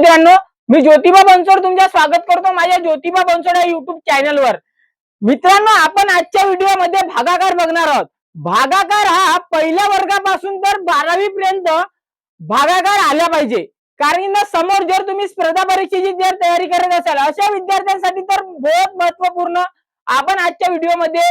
मित्रांनो, मी ज्योतिबा बनसोड तुमचं स्वागत करतो माझ्या ज्योतिबा बनसोड या युट्यूब चॅनलवर। मित्रांनो, आपण आजच्या व्हिडिओमध्ये भागाकार बघणार आहोत। भागाकार हा पहिल्या वर्गापासून तर 12वी पर्यंत भागाकार आला पाहिजे, कारण समोर जर तुम्ही स्पर्धा परीक्षेची जर तयारी करत असाल अशा विद्यार्थ्यांसाठी तर बहुत महत्त्वपूर्ण आपण आजच्या व्हिडिओमध्ये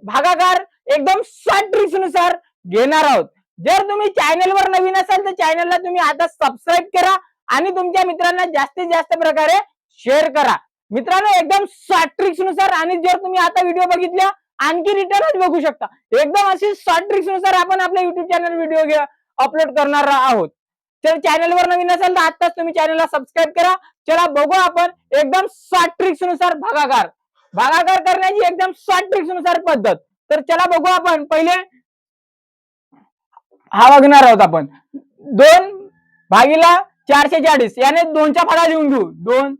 भागाकार एकदम शॉर्ट ट्रिक्स नुसार घेणार आहोत। जर तुम्ही चॅनलवर नवीन असाल तर चॅनलला तुम्ही आता सबस्क्राइब करा आणि तुमच्या मित्रांना जास्तीत जास्त प्रकारे शेअर करा। मित्रांनो, एकदम शॉर्ट ट्रिक्स नुसार आणि जर तुम्ही आता व्हिडिओ बघितल्या आणखी रिटर्नच बघू शकता। एकदम अशी शॉर्ट ट्रिक्स नुसार आपण आपल्या युट्यूब चॅनल व्हिडिओ अपलोड करणार आहोत। तर चॅनलवर नवीन असाल तर आताच तुम्ही चॅनलला सबस्क्राइब करा। चला बघू आपण एकदम शॉर्ट ट्रिक्स नुसार भागाकार करण्याची एकदम शॉर्ट ट्रिक्स नुसार पद्धत। तर चला बघू आपण पहिले हा बघणार आहोत आपण 2 भागीला 440 याने 2च्या फाडा लिहून घेऊ। 2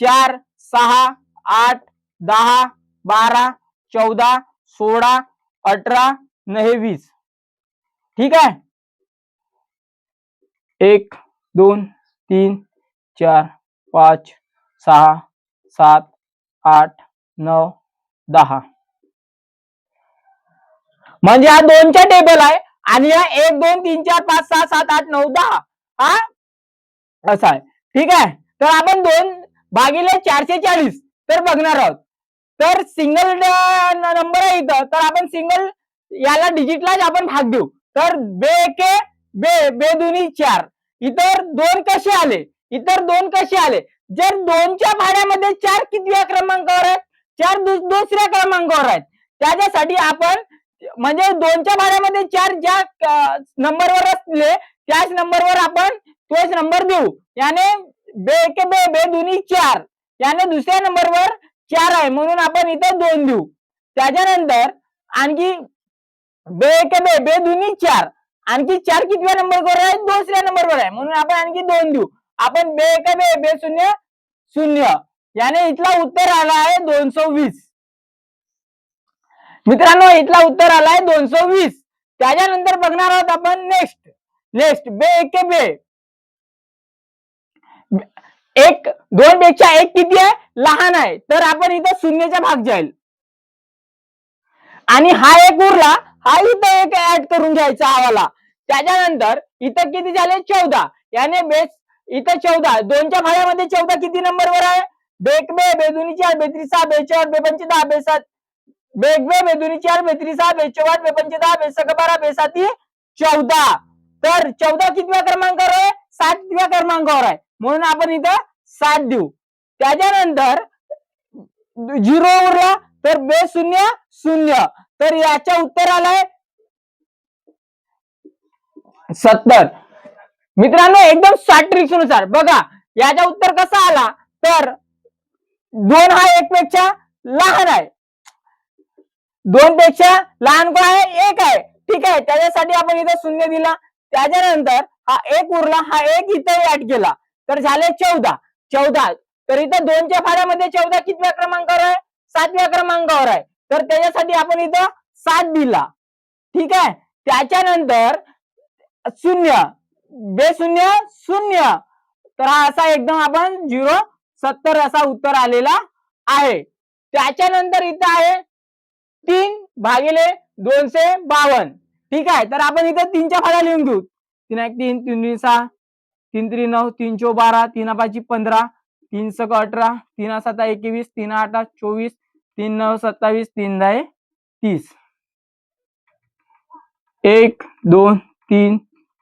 4 6 8 10 12 14 16 18 9 20। ठीक आहे। 1 2 3 4 5 6 7 8 9 10 म्हणजे हा 2चा टेबल आहे आणि हा 1 2 3 4 5 6 7 8 9 10 हा असा आहे। ठीक आहे। तर आपण 2 भागीले 440 तर बघणार आहोत। तर सिंगल नंबर आहे इथं, तर आपण सिंगल याला डिजिटलाच आपण भाग देऊ। तर बे एके बे दोन्ही 4। इतर 2 कसे आले? इतर 2 कसे आले? जर 2च्या भाड्यामध्ये 4 कितव्या क्रमांकावर आहेत? 4 दुसऱ्या क्रमांकावर आहेत। त्याच्यासाठी आपण म्हणजे 2च्या भाड्यामध्ये 4 ज्या नंबरवर असले त्याच नंबरवर आपण तोच नंबर देऊ। याने बे एके बे दोन्ही 4 याने दुसऱ्या नंबरवर 4 आहे म्हणून आपण इथं 2 देऊ। त्याच्यानंतर आणखी बे एके बे दोन्ही 4 आणखी 4 कितव्या नंबरवर आहे? दुसऱ्या नंबरवर आहे म्हणून आपण आणखी 2 देऊ। आपण बे एके बे 0 0 याने इथला उत्तर आला आहे 220। मित्रांनो, इथला उत्तर आलाय 220। त्याच्यानंतर बघणार आहोत आपण नेक्स्ट बे एके बे 1 2 पेक्षा 1 किती आहे? लहान आहे, तर आपण इथं 0चा भाग जाईल आणि हा 1 उरला, हा इथं 1 ऍड करून घ्यायचा आवाला। त्याच्यानंतर इथं किती झाले? 14 याने बेस इथं 14 2च्या भाड्यामध्ये 14 किती नंबरवर आहे? बे एक बे दोन्ही 4 बे 3 6 बे 4 बे 5 10 बे 7 बे एक बे दोन्ही 4 बे 3 6 बे 4 बे 5 10 बे 6 12 बे 7 14। तर 14 कितव्या क्रमांकावर आहे? 7व्या क्रमांकावर आहे म्हणून आपण इथं 7 देऊ। त्याच्यानंतर 0 उरला तर बे 0 0 तर याच्या उत्तर आलाय 70। मित्रांनो, एकदम शॉर्ट ट्रिक्स नुसार बघा याचा उत्तर कसा आला, तर 2 हा 1 पेक्षा लहान आहे। 2 पेक्षा लहान कोण आहे? 1 आहे। ठीक आहे, त्याच्यासाठी आपण इथं 0 दिला। त्याच्यानंतर हा 1 उरला, हा 1 इथं ऍड केला तर झाले 14। तर इथं 2च्या भाड्यामध्ये 14 कितव्या क्रमांकावर आहे? 7व्या क्रमांकावर आहे, तर त्याच्यासाठी आपण इथं 7 दिला। ठीक आहे। त्याच्यानंतर 0 बे 0 0 तर हा असा एकदम आपण 0 70 असा उत्तर आलेला आहे। त्याच्यानंतर इथं आहे 3 भागिले 252। ठीक आहे, तर आपण इथं 3च्या फाड्या लिहून घेऊ। 3 1 3 3 2 6 3 3 9 3 4 12 3 5 15 3 6 18 3 7 21 3 8 24 3 9 27 3 10 30। 1 2 3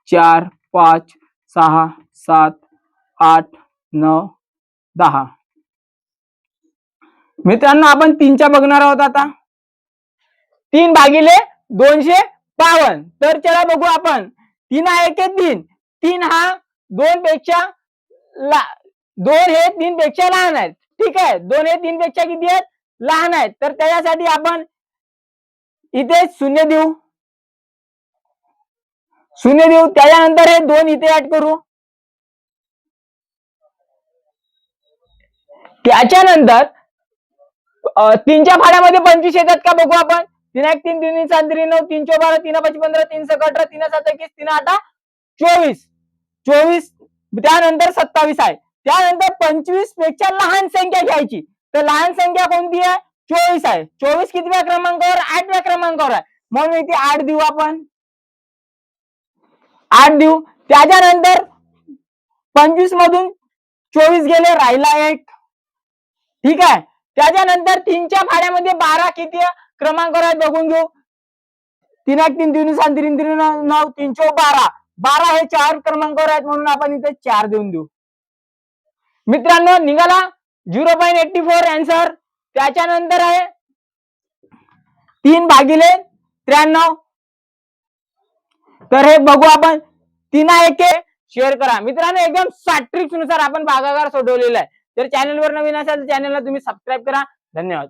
4 5 6 7 8 9 10। मित्रांनो, आपण 3च्या बघणार आहोत आता। 3 भागिले 252। तर चला बघू आपण। 3 आहे की 3 हा 2 पेक्षा 2 हे 3 पेक्षा लहान आहेत। ठीक आहे, 2 हे 3 पेक्षा किती आहेत? लहान आहेत, तर त्याच्यासाठी आपण इथे 0 देऊ। त्याच्यानंतर हे 2 इथे ऍड करू। त्याच्यानंतर 3च्या फाड्यामध्ये 25 येतात का बघू आपण। 3 1 3 3 7 3 9 3 4 12 3 5 15 3 6 18 3 7 21 3 8 24 त्यानंतर 27 आहे। त्यानंतर 25 पेक्षा लहान संख्या घ्यायची. तर लहान संख्या कोणती आहे? 24 आहे. 24 कितव्या क्रमांकावर? 8व्या क्रमांकावर आहे. म्हणून इथे 8 देऊ आपण, 8 देऊ. त्याच्यानंतर 25 मधून 24 गेले, राहिला 1. ठीक आहे. त्याच्यानंतर 3च्या भाड्यामध्ये 12 किती क्रमांकावर आहेत बघून घेऊ. 3 1 3 3 7 3 3 9 3 12. 12 हे 4 क्रमांकावर आहेत म्हणून आपण इथे 4 देऊन देऊ. मित्रांनो निघाला 0.84 आन्सर. त्याच्यानंतर आहे 3/93. तर हे बघू आपण. 3 1 शेअर करा. मित्रांनो एकदम शॉर्ट ट्रिक्स नुसार आपण भागाकार सोडवलेला आहे. तर चॅनलवर नवीन असाल तर चॅनलला तुम्ही सबस्क्राईब करा. धन्यवाद.